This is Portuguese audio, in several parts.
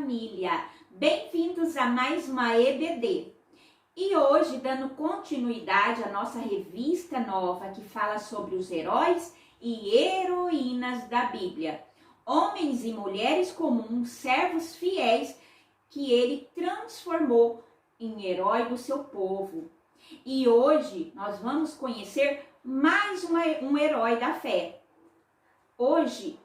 família! Bem-vindos a mais uma EBD. E hoje, dando continuidade à nossa revista nova que fala sobre os heróis e heroínas da Bíblia. Homens e mulheres comuns, servos fiéis que ele transformou em herói do seu povo. E hoje nós vamos conhecer mais um herói da fé. Hoje,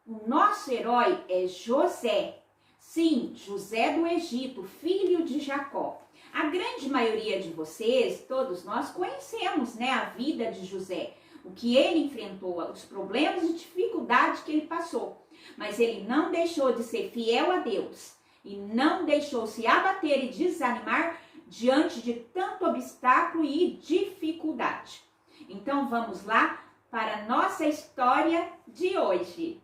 o nosso herói é José. Sim, José do Egito, filho de Jacó. A grande maioria de vocês, todos nós, conhecemos, a vida de José. O que ele enfrentou, os problemas e dificuldades que ele passou. Mas ele não deixou de ser fiel a Deus. E não deixou se abater e desanimar diante de tanto obstáculo e dificuldade. Então vamos lá para a nossa história de hoje.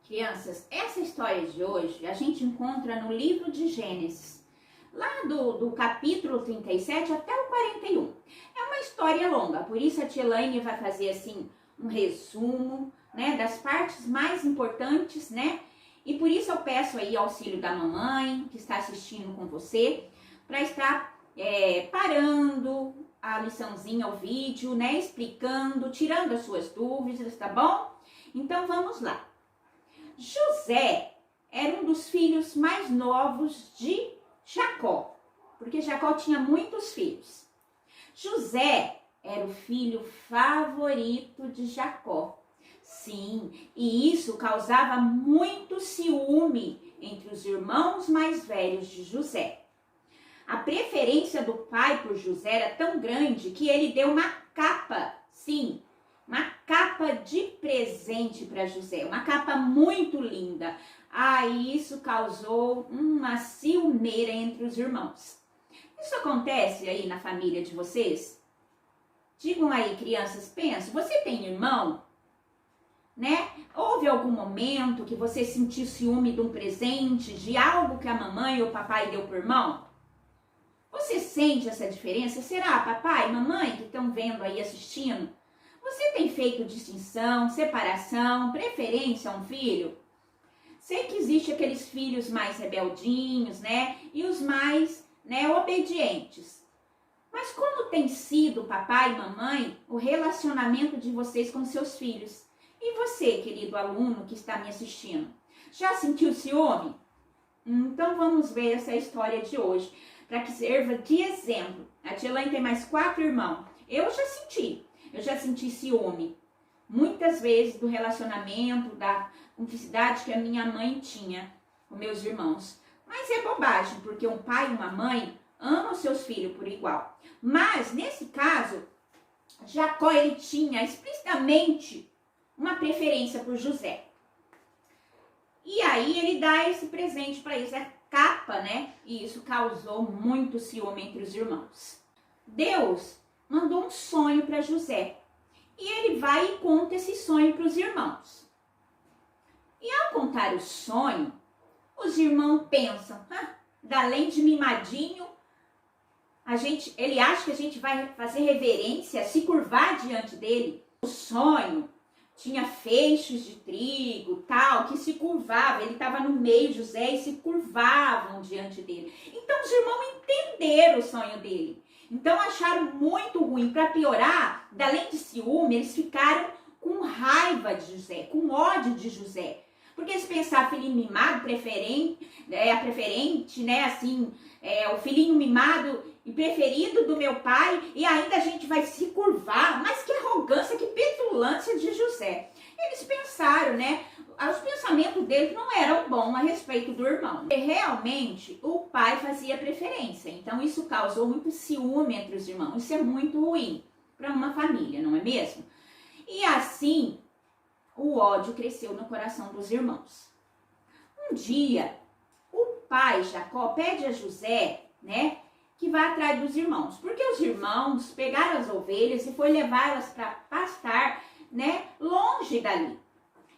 Crianças, essa história de hoje a gente encontra no livro de Gênesis, lá do capítulo 37 até o 41. É uma história longa, por isso a tia Elaine vai fazer assim um resumo, das partes mais importantes, E por isso eu peço aí auxílio da mamãe que está assistindo com você, para estar parando a liçãozinha, o vídeo, explicando, tirando as suas dúvidas, tá bom? Então vamos lá. José era um dos filhos mais novos de Jacó, porque Jacó tinha muitos filhos. José era o filho favorito de Jacó. Sim, e isso causava muito ciúme entre os irmãos mais velhos de José. A preferência do pai por José era tão grande que ele deu uma capa, sim, uma capa de presente para José, uma capa muito linda. Isso causou uma ciumeira entre os irmãos. Isso acontece aí na família de vocês? Digam aí, crianças, pensam, você tem irmão? Houve algum momento que você sentiu ciúme de um presente, de algo que a mamãe ou o papai deu pro irmão? Você sente essa diferença? Será, papai e mamãe que estão vendo aí, assistindo? Você tem feito distinção, separação, preferência a um filho? Sei que existe aqueles filhos mais rebeldinhos, E os mais, obedientes. Mas como tem sido, papai e mamãe, o relacionamento de vocês com seus filhos? E você, querido aluno que está me assistindo? Já sentiu ciúme? Então vamos ver essa história de hoje, para que sirva de exemplo. A tia Elaine tem mais 4 irmãos. Eu já senti ciúme. Muitas vezes do relacionamento, da cumplicidade que a minha mãe tinha com meus irmãos. Mas é bobagem, porque um pai e uma mãe amam seus filhos por igual. Mas, nesse caso, Jacó, ele tinha explicitamente uma preferência por José. E aí ele dá esse presente para eles, a capa, E isso causou muito ciúme entre os irmãos. Deus mandou um sonho para José. E ele vai e conta esse sonho para os irmãos. E ao contar o sonho, os irmãos pensam, além de mimadinho, ele acha que a gente vai fazer reverência, se curvar diante dele. O sonho tinha feixes de trigo, tal, que se curvava. Ele estava no meio, José, e se curvavam diante dele. Então os irmãos entenderam o sonho dele. Então acharam muito ruim. Para piorar, além de ciúme, eles ficaram com raiva de José, com ódio de José. Porque eles pensavam, filhinho mimado, preferente, o filhinho mimado e preferido do meu pai, e ainda a gente vai se curvar. Mas que arrogância, que petulância de José. Eles pensaram, os pensamentos deles não eram bons a respeito do irmão. E realmente, o pai fazia preferência. Então, isso causou muito ciúme entre os irmãos. Isso é muito ruim para uma família, não é mesmo? E assim, o ódio cresceu no coração dos irmãos. Um dia, o pai, Jacó, pede a José, que vá atrás dos irmãos. Porque os irmãos pegaram as ovelhas e foi levá-las para pastar, longe dali.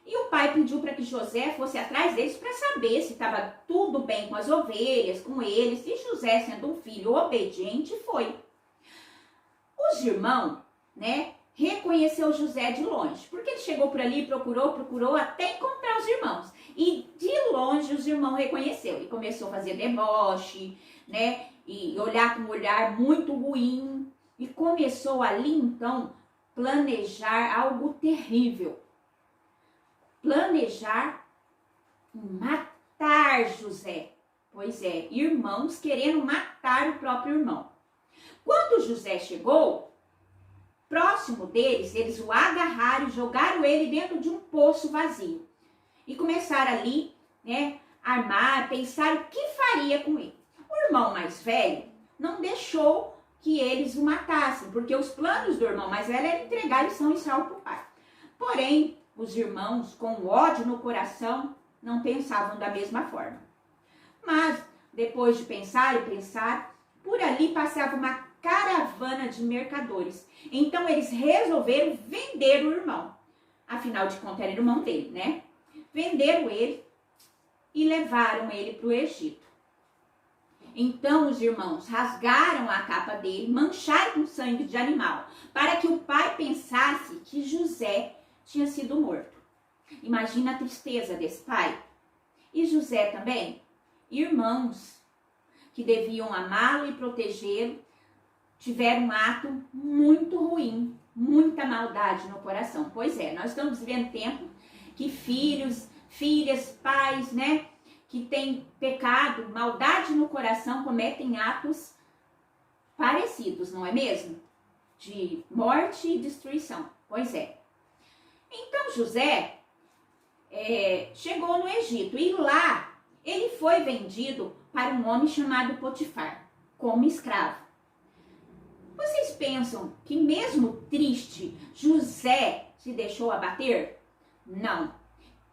E o pai pediu para que José fosse atrás deles para saber se estava tudo bem com as ovelhas, com eles. E José, sendo um filho obediente, foi. Os irmãos, reconheceu José de longe, porque ele chegou por ali, procurou até encontrar os irmãos. E de longe os irmãos reconheceu e começou a fazer deboche, né? E olhar com um olhar muito ruim. E começou ali então planejar algo terrível. Planejar matar José. Pois é, irmãos querendo matar o próprio irmão. Quando José chegou, próximo deles, eles o agarraram e jogaram ele dentro de um poço vazio. E começaram ali, né, armar, pensar o que faria com ele. O irmão mais velho não deixou que eles o matassem, porque os planos do irmão mais velho era entregar São Israel para o pai. Porém, os irmãos, com ódio no coração, não pensavam da mesma forma. Mas, depois de pensar e pensar, por ali passava uma caravana de mercadores. Então, eles resolveram vender o irmão. Afinal de contas, era irmão dele, né? Venderam ele e levaram ele para o Egito. Então os irmãos rasgaram a capa dele, mancharam com sangue de animal, para que o pai pensasse que José tinha sido morto. Imagina a tristeza desse pai. E José também, irmãos que deviam amá-lo e protegê-lo, tiveram um ato muito ruim, muita maldade no coração. Pois é, nós estamos vivendo tempo que filhos, filhas, pais, né, que têm pecado, maldade no coração, cometem atos parecidos, não é mesmo? De morte e destruição. Pois é. Então José chegou no Egito e lá ele foi vendido para um homem chamado Potifar, como escravo. Vocês pensam que mesmo triste, José se deixou abater? Não.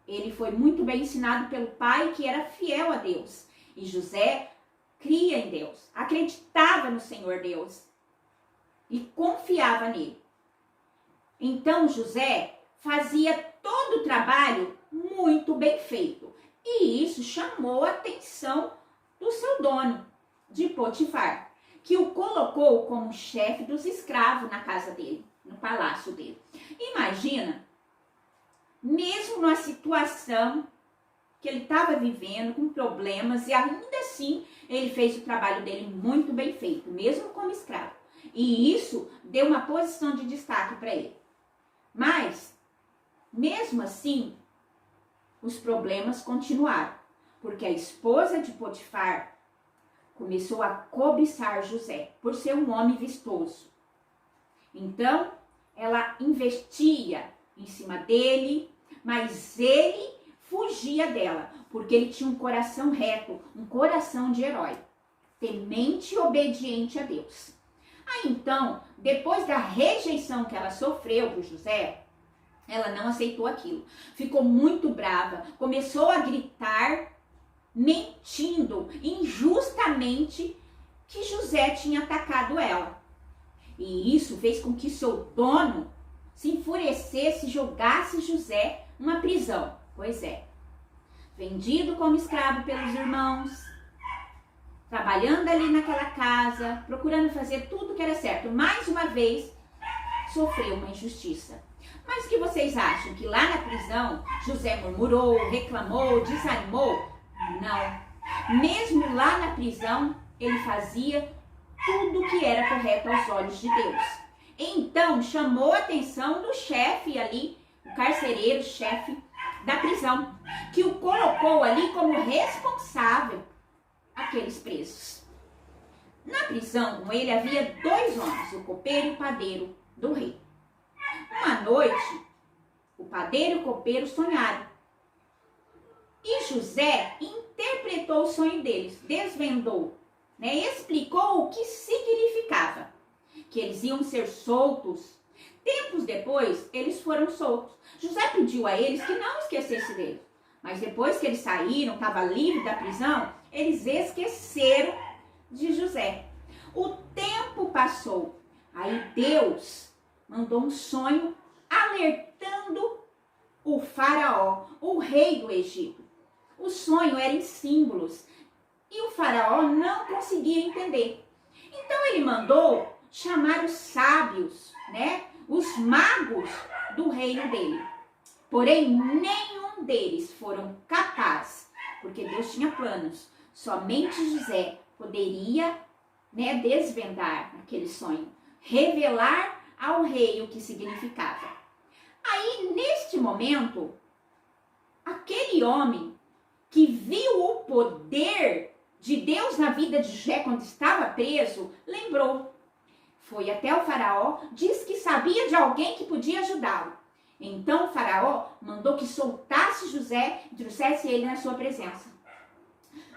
Ele foi muito bem ensinado pelo pai, que era fiel a Deus. E José cria em Deus, acreditava no Senhor Deus e confiava nele. Então José fazia todo o trabalho muito bem feito. E isso chamou a atenção do seu dono, de Potifar, que o colocou como chefe dos escravos na casa dele, no palácio dele. Imagina, mesmo numa situação que ele estava vivendo, com problemas, e ainda assim ele fez o trabalho dele muito bem feito, mesmo como escravo. E isso deu uma posição de destaque para ele. Mas, mesmo assim, os problemas continuaram, porque a esposa de Potifar começou a cobiçar José, por ser um homem vistoso. Então, ela investia em cima dele, mas ele fugia dela, porque ele tinha um coração reto, um coração de herói, temente e obediente a Deus. Aí então, depois da rejeição que ela sofreu por José, ela não aceitou aquilo. Ficou muito brava, começou a gritar, mentindo injustamente que José tinha atacado ela. E isso fez com que seu dono se enfurecesse e jogasse José numa prisão. Pois é, vendido como escravo pelos irmãos, trabalhando ali naquela casa, procurando fazer tudo que era certo. Mais uma vez, sofreu uma injustiça. Mas o que vocês acham? Que lá na prisão, José murmurou, reclamou, desanimou? Não. Mesmo lá na prisão, ele fazia tudo que era correto aos olhos de Deus. Então, chamou a atenção do chefe ali, o carcereiro, chefe da prisão, que o colocou ali como responsável aqueles presos. Na prisão, com ele, havia 2 homens, o copeiro e o padeiro do rei. Uma noite, o padeiro e o copeiro sonharam. E José interpretou o sonho deles, desvendou, né, explicou o que significava. Que eles iam ser soltos. Tempos depois, eles foram soltos. José pediu a eles que não esquecessem deles. Mas depois que eles saíram, estava livre da prisão, eles esqueceram de José. O tempo passou. Aí Deus mandou um sonho alertando o faraó, o rei do Egito. O sonho era em símbolos e o faraó não conseguia entender. Então ele mandou chamar os sábios, né, os magos do reino dele. Porém, nenhum nenhum deles foram capazes, porque Deus tinha planos. Somente José poderia, desvendar aquele sonho, revelar ao rei o que significava. Aí, neste momento, aquele homem que viu o poder de Deus na vida de José quando estava preso, lembrou. Foi até o faraó, disse que sabia de alguém que podia ajudá-lo. Então o faraó mandou que soltasse José e trouxesse ele na sua presença.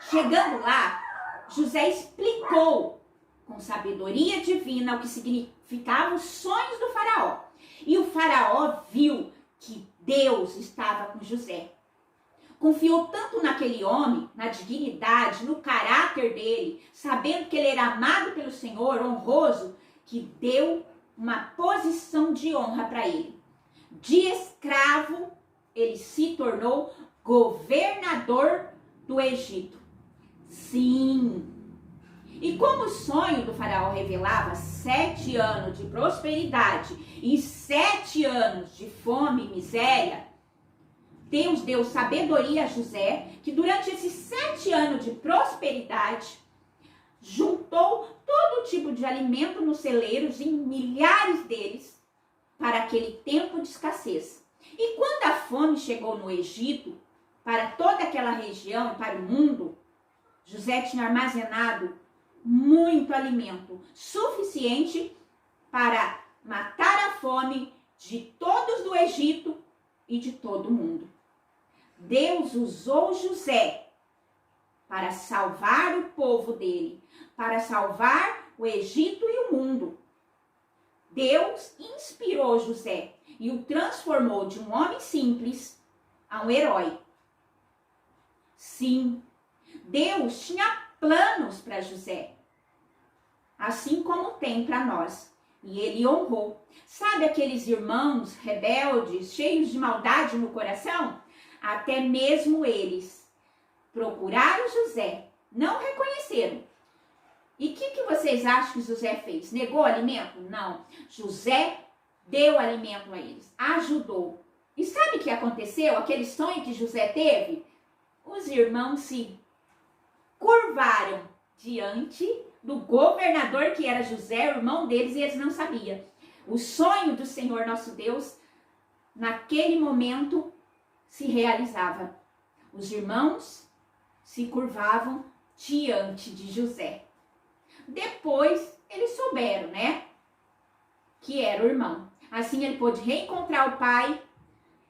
Chegando lá, José explicou com sabedoria divina o que significavam os sonhos do faraó. E o faraó viu que Deus estava com José. Confiou tanto naquele homem, na dignidade, no caráter dele, sabendo que ele era amado pelo Senhor, honroso, que deu uma posição de honra para ele. De escravo, ele se tornou governador do Egito. Sim! E como o sonho do faraó revelava 7 anos de prosperidade e 7 anos de fome e miséria, Deus deu sabedoria a José, que durante esses 7 anos de prosperidade, juntou todo tipo de alimento nos celeiros, em milhares deles, para aquele tempo de escassez. E quando a fome chegou no Egito, para toda aquela região e para o mundo, José tinha armazenado muito alimento, suficiente para matar a fome de todos do Egito e de todo o mundo. Deus usou José para salvar o povo dele, para salvar o Egito e o mundo. Deus inspirou José e o transformou de um homem simples a um herói. Sim, Deus tinha planos para José, assim como tem para nós. E ele honrou. Sabe aqueles irmãos rebeldes, cheios de maldade no coração? Até mesmo eles procuraram José, não reconheceram. E o que vocês acham que José fez? Negou alimento? Não. José deu alimento a eles, ajudou. E sabe o que aconteceu? Aquele sonho que José teve? Os irmãos se curvaram diante do governador que era José, o irmão deles, e eles não sabiam. O sonho do Senhor nosso Deus, naquele momento, se realizava. Os irmãos se curvavam diante de José. Depois, eles souberam, que era o irmão. Assim, ele pôde reencontrar o pai.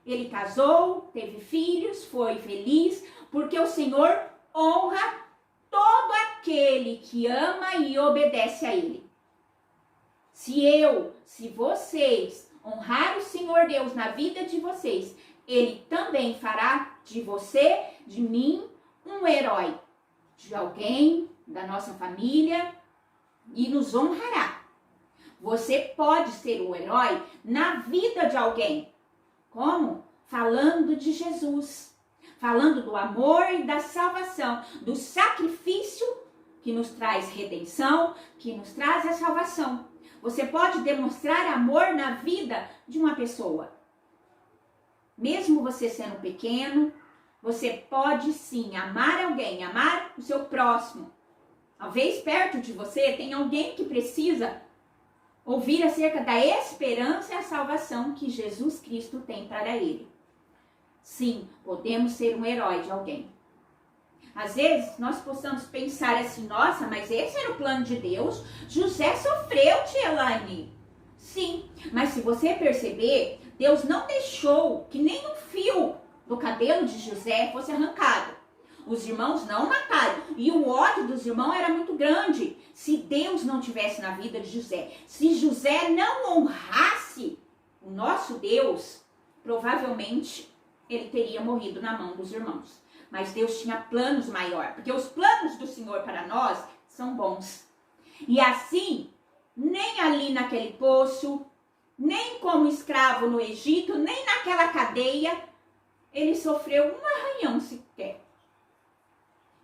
Ele casou, teve filhos, foi feliz, porque o Senhor honra todo aquele que ama e obedece a ele. Se vocês honrar o Senhor Deus na vida de vocês, ele também fará de você, de mim, um herói, de alguém da nossa família, e nos honrará. Você pode ser um herói na vida de alguém. Como? Falando de Jesus, falando do amor e da salvação, do sacrifício que nos traz redenção, que nos traz a salvação. Você pode demonstrar amor na vida de uma pessoa. Mesmo você sendo pequeno, você pode sim amar alguém, amar o seu próximo. Talvez perto de você tem alguém que precisa ouvir acerca da esperança e a salvação que Jesus Cristo tem para ele. Sim, podemos ser um herói de alguém. Às vezes, nós possamos pensar assim, nossa, mas esse era o plano de Deus. José sofreu, tia Elaine. Sim, mas se você perceber, Deus não deixou que nem um fio do cabelo de José fosse arrancado. Os irmãos não mataram. E o ódio dos irmãos era muito grande. Se Deus não tivesse na vida de José, se José não honrasse o nosso Deus, provavelmente ele teria morrido na mão dos irmãos. Mas Deus tinha planos maiores, porque os planos do Senhor para nós são bons. E assim, nem ali naquele poço, nem como escravo no Egito, nem naquela cadeia, ele sofreu um arranhão sequer.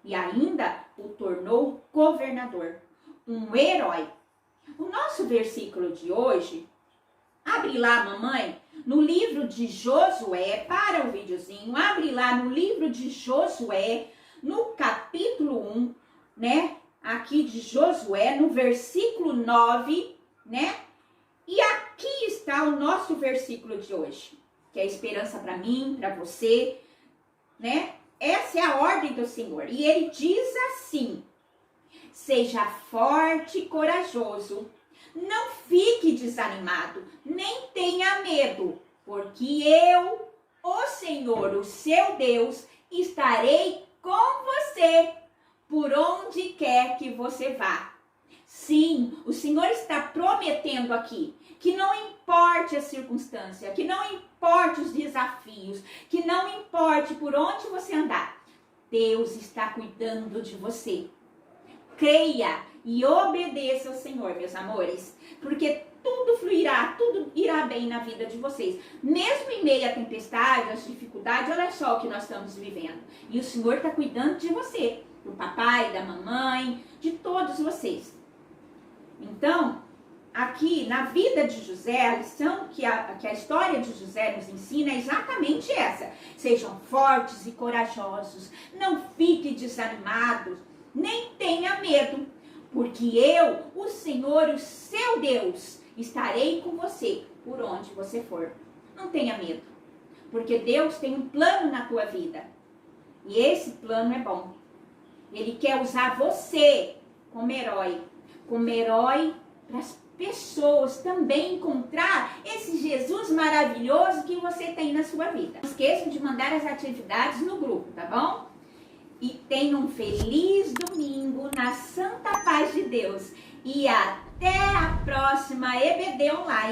E ainda o tornou governador, um herói. O nosso versículo de hoje Abre lá, mamãe, no livro de Josué, para o videozinho, abre lá no livro de Josué, no capítulo 1, né? Aqui de Josué, no versículo 9, né? E aqui está o nosso versículo de hoje, que é a esperança para mim, para você, né? Essa é a ordem do Senhor. E ele diz assim: seja forte e corajoso, não fique desanimado, nem tenha medo, porque eu, o Senhor, o seu Deus, estarei com você por onde quer que você vá. Sim, o Senhor está prometendo aqui que não importe a circunstância, que não importe os desafios, que não importe por onde você andar, Deus está cuidando de você. Creia e obedeça ao Senhor, meus amores, porque tudo fluirá, tudo irá bem na vida de vocês. Mesmo em meio à tempestade, às dificuldades, olha só o que nós estamos vivendo. E o Senhor está cuidando de você, do papai, da mamãe, de todos vocês. Então, aqui na vida de José, a lição que a história de José nos ensina é exatamente essa. Sejam fortes e corajosos, não fiquem desanimados, nem tenha medo, porque eu, o Senhor, o seu Deus, estarei com você por onde você for. Não tenha medo, porque Deus tem um plano na tua vida, e esse plano é bom. Ele quer usar você como herói para as pessoas também encontrar esse Jesus maravilhoso que você tem na sua vida. Não esqueçam de mandar as atividades no grupo, tá bom? E tenham um feliz domingo na santa paz de Deus. E até a próxima EBD Online.